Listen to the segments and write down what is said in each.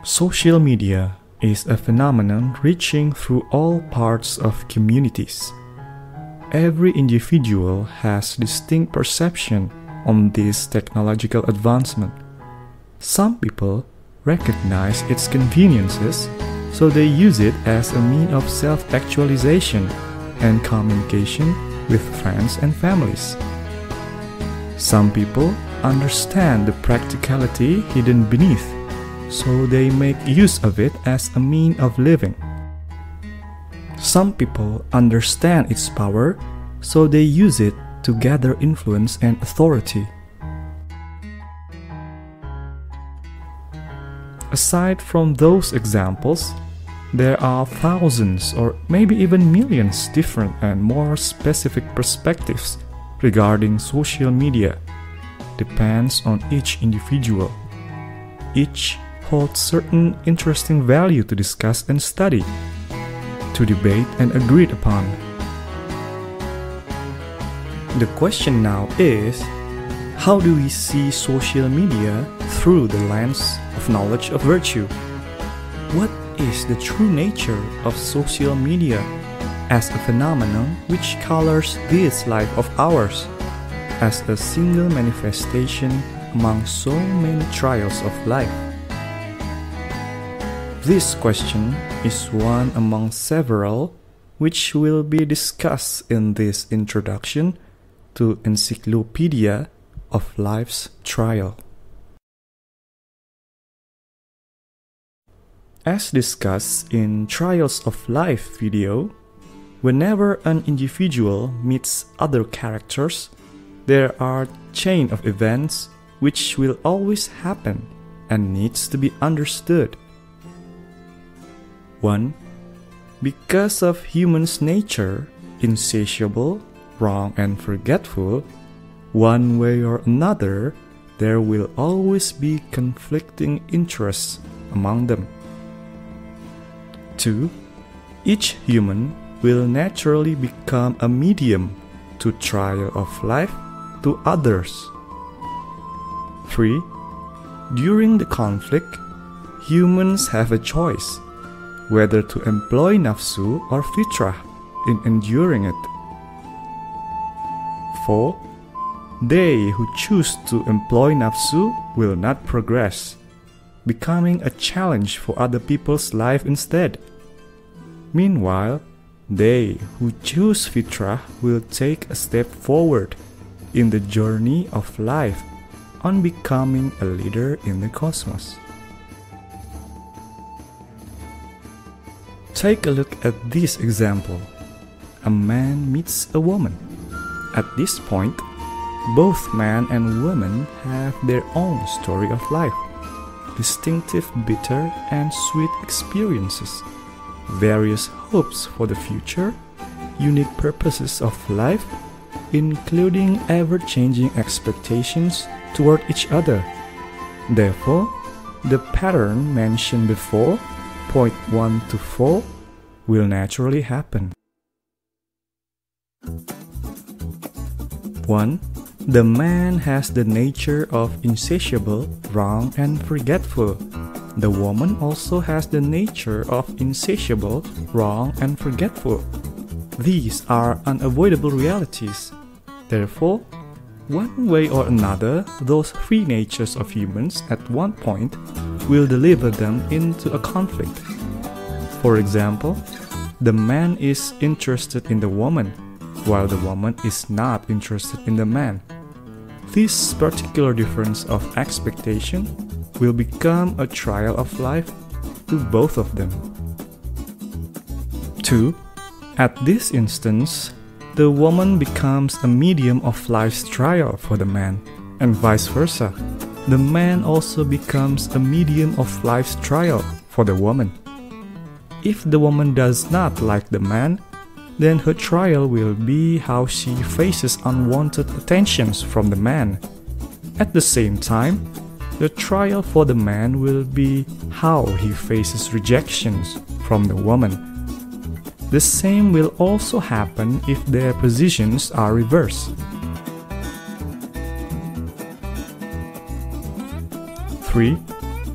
Social media is a phenomenon reaching through all parts of communities. Every individual has distinct perception on this technological advancement. Some people recognize its conveniences, so they use it as a means of self-actualization and communication with friends and families. Some people understand the practicality hidden beneath, so they make use of it as a means of living. Some people understand its power, so they use it to gather influence and authority. Aside from those examples, there are thousands or maybe even millions different and more specific perspectives regarding social media. Depends on each individual. Each holds certain interesting value to discuss and study, to debate and agreed upon. The question now is, how do we see social media through the lens of knowledge of virtue? What is the true nature of social media as a phenomenon which colors this life of ours, as a single manifestation among so many trials of life? This question is one among several which will be discussed in this introduction to Encyclopedia of Life's Trial. As discussed in Trials of Life video, whenever an individual meets other characters, there are chain of events which will always happen and needs to be understood. 1. Because of human's nature, insatiable, wrong and forgetful, one way or another, there will always be conflicting interests among them. 2. Each human will naturally become a medium to trial of life to others. 3. During the conflict, humans have a choice whether to employ nafsu or fitrah in enduring it. 4. They who choose to employ nafsu will not progress, becoming a challenge for other people's life instead. Meanwhile, they who choose fitrah will take a step forward in the journey of life on becoming a leader in the cosmos. Take a look at this example. A man meets a woman. At this point, both man and woman have their own story of life, distinctive bitter and sweet experiences, various hopes for the future, unique purposes of life, including ever-changing expectations toward each other. Therefore, the pattern mentioned before, point 1 to 4, will naturally happen. 1. The man has the nature of insatiable, wrong, and forgetful. The woman also has the nature of insatiable, wrong, and forgetful. These are unavoidable realities. Therefore, one way or another, those three natures of humans at one point will deliver them into a conflict. For example, the man is interested in the woman, while the woman is not interested in the man. This particular difference of expectation will become a trial of life to both of them. 2. At this instance, the woman becomes a medium of life's trial for the man, and vice versa. The man also becomes a medium of life's trial for the woman. If the woman does not like the man, then her trial will be how she faces unwanted attentions from the man. At the same time, the trial for the man will be how he faces rejections from the woman. The same will also happen if their positions are reversed. 3.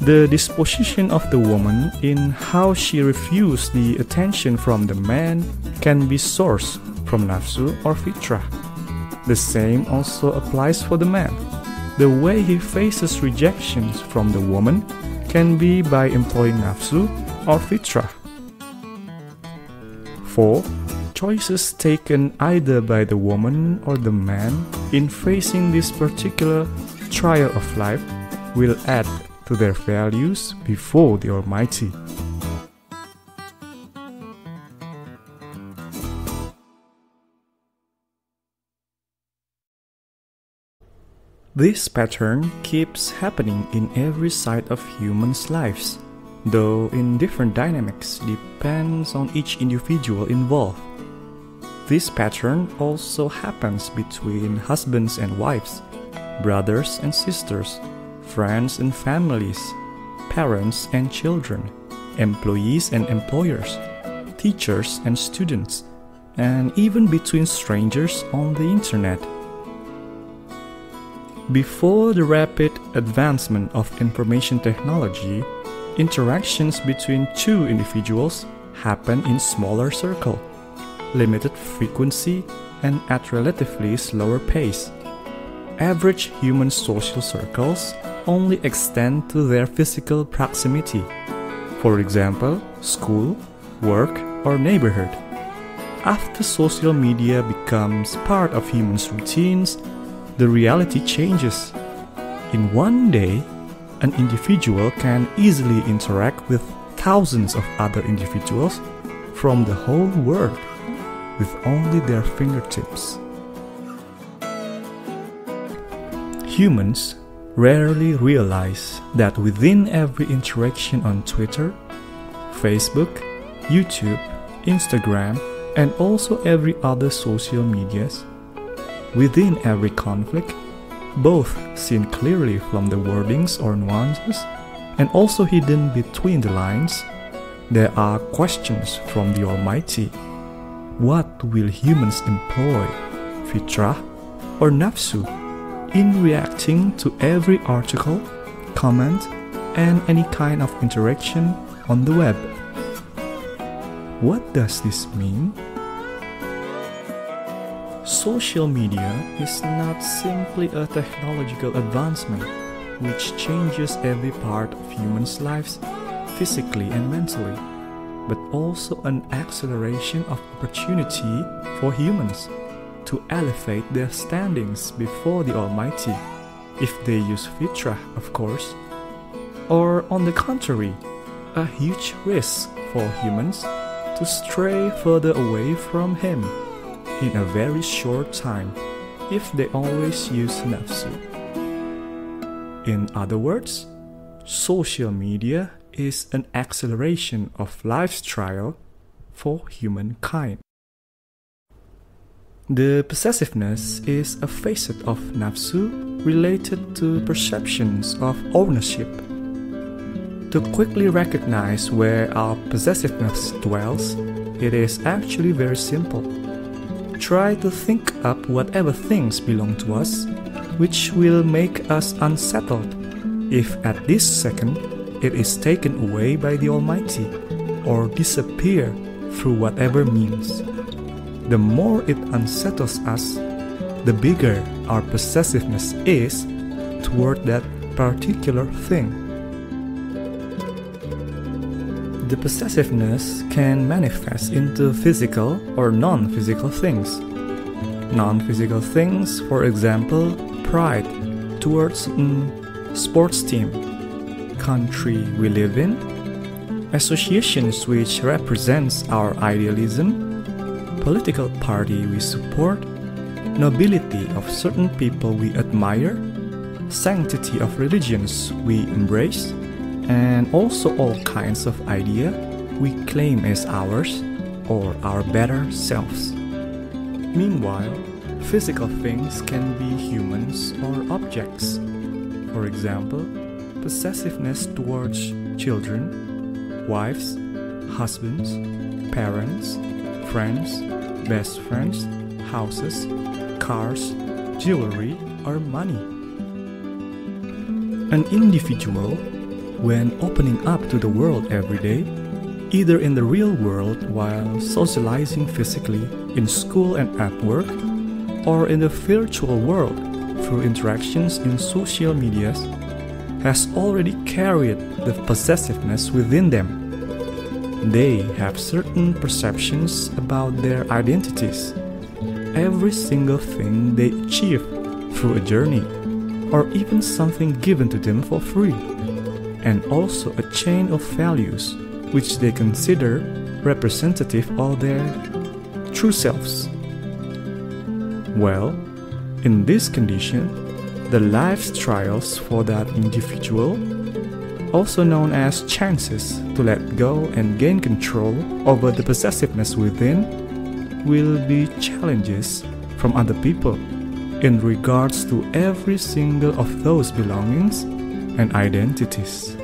The disposition of the woman in how she refused the attention from the man can be sourced from nafsu or fitrah. The same also applies for the man. The way he faces rejections from the woman can be by employing nafsu or fitrah. 4. Choices taken either by the woman or the man in facing this particular trial of life will add to their values before the Almighty. This pattern keeps happening in every side of humans' lives, though in different dynamics depends on each individual involved. This pattern also happens between husbands and wives, brothers and sisters, friends and families, parents and children, employees and employers, teachers and students, and even between strangers on the internet. Before the rapid advancement of information technology, interactions between two individuals happen in smaller circles, limited frequency, and at relatively slower pace. Average human social circles only extend to their physical proximity, for example, school, work, or neighborhood. After social media becomes part of humans' routines, the reality changes. In one day, an individual can easily interact with thousands of other individuals from the whole world with only their fingertips. Humans rarely realize that within every interaction on Twitter, Facebook, YouTube, Instagram, and also every other social medias, within every conflict, both seen clearly from the wordings or nuances, and also hidden between the lines, there are questions from the Almighty. What will humans employ, fitrah or nafsu, in reacting to every article, comment, and any kind of interaction on the web? What does this mean? Social media is not simply a technological advancement which changes every part of humans' lives physically and mentally, but also an acceleration of opportunity for humans to elevate their standings before the Almighty, if they use fitrah, of course, or on the contrary, a huge risk for humans to stray further away from Him in a very short time if they always use nafsu. In other words, social media is an acceleration of life's trial for humankind. The possessiveness is a facet of nafsu related to perceptions of ownership. To quickly recognize where our possessiveness dwells, it is actually very simple. Try to think up whatever things belong to us, which will make us unsettled if at this second it is taken away by the Almighty or disappear through whatever means. The more it unsettles us, the bigger our possessiveness is toward that particular thing. The possessiveness can manifest into physical or non-physical things. Non-physical things, for example, pride towards sports team, country we live in, associations which represents our idealism, political party we support, nobility of certain people we admire, sanctity of religions we embrace, and also all kinds of ideas we claim as ours or our better selves. Meanwhile, physical things can be humans or objects. For example, possessiveness towards children, wives, husbands, parents, friends, best friends, houses, cars, jewelry, or money. An individual when opening up to the world every day, either in the real world while socializing physically in school and at work, or in the virtual world through interactions in social medias, has already carried the possessiveness within them. They have certain perceptions about their identities, every single thing they achieve through a journey, or even something given to them for free, and also a chain of values which they consider representative of their true selves. Well, in this condition, the life's trials for that individual, also known as chances to let go and gain control over the possessiveness within, will be challenges from other people in regards to every single of those belongings and identities.